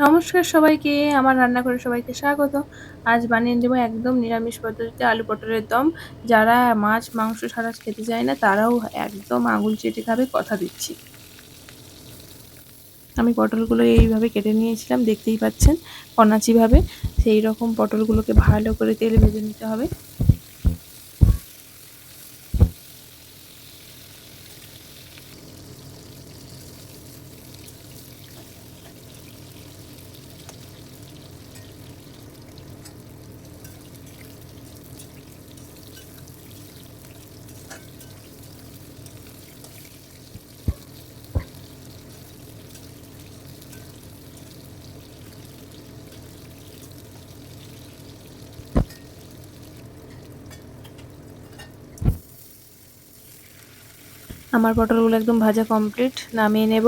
নমস্কার সবাইকে, আমার রান্নাঘরে সবাইকে স্বাগত। আজ বানিয়ে দেবো একদম নিরামিষ পদ্ধতিতে আলু পটলের দম। যারা মাছ, মাংস ছাড়া খেতে চায় না তারাও একদম আঙুল চেটে খাবে, কথা দিচ্ছি। আমি পটলগুলো এইভাবে কেটে নিয়েছিলাম, দেখতেই পাচ্ছেন কনাচিভাবে। সেই রকম পটলগুলোকে ভালো করে তেলে ভেজে নিতে হবে। আমার পটলগুলো একদম ভাজা কমপ্লিট, নামিয়ে নেব।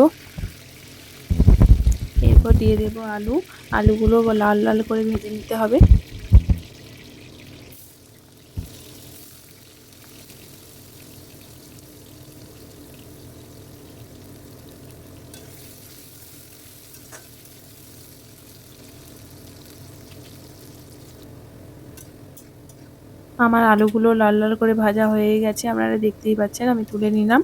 এরপর দিয়ে দেব আলুগুলো লাল লাল করে ভেজে নিতে হবে। আমার আলুগুলো লাল লাল করে ভাজা হয়ে গেছে, আপনারা দেখতেই পাচ্ছেন। আমি তুলে নিলাম।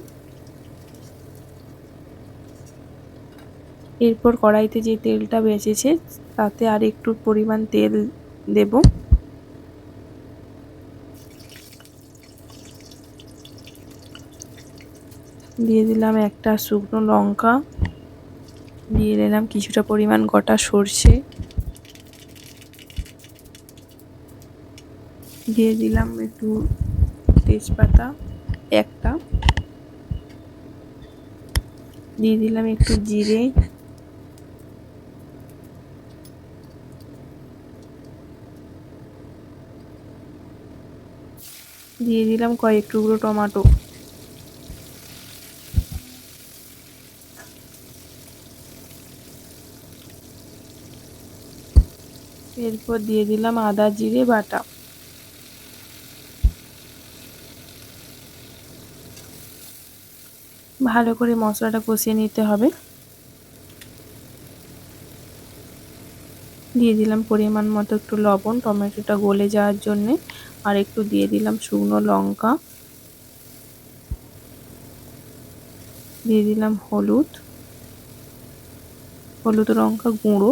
এরপর কড়াইতে যে তেলটা বেঁচেছে তাতে আর একটু পরিমাণ তেল দেব। দিয়ে দিলাম একটা শুকনো লঙ্কা, দিয়ে দিলাম কিছুটা পরিমাণ গোটা সর্ষে, দিয়ে দিলাম একটু তেজপাতা একটা, দিয়ে দিলাম একটু জিরে, দিয়ে দিলাম কয়েক টুকরো টমেটো। এরপর দিয়ে দিলাম আদা জিরে বাটা। ভালো করে মশলাটা কষিয়ে নিতে হবে। দিয়ে দিলাম পরিমাণ মতো একটু লবণ টমেটোটা গলে যাওয়ার জন্যে, আর একটু দিয়ে দিলাম শুকনো লঙ্কা, দিয়ে দিলাম হলুদ লঙ্কা গুঁড়ো,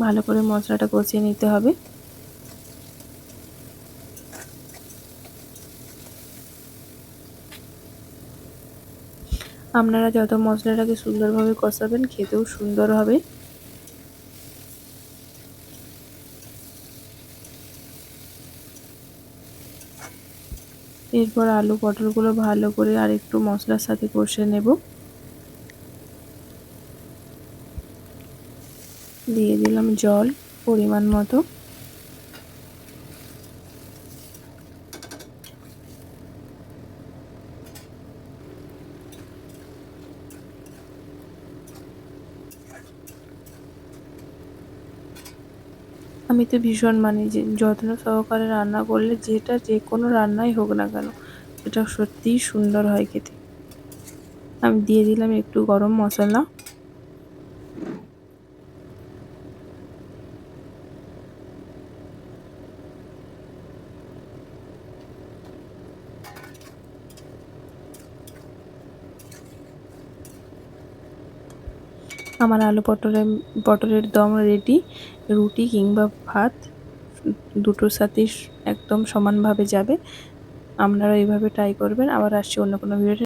ভালো করে মশলাটা কষিয়ে নিতে হবে। আপনারা যত মশলাটাকে সুন্দরভাবে কষাবেন খেতেও সুন্দর হবে। এরপর আলু পটলগুলো ভালো করে আর একটু মশলার সাথে কষে নেব। দিয়ে দিলাম জল পরিমাণ মতো। আমি তো ভীষণ মানি যে যত্ন সহকারে রান্না করলে যে কোনো রান্নাই হোক না কেন এটা সত্যিই সুন্দর হয় খেতে। আমি দিয়ে দিলাম একটু গরম মশলা। আমার আলু পটলের দম রেডি। রুটি কিংবা ভাত দুটোর সাথেই একদম সমানভাবে যাবে। আপনারা এইভাবে ট্রাই করবেন। আবার আসছি অন্য কোনো ভিডিও।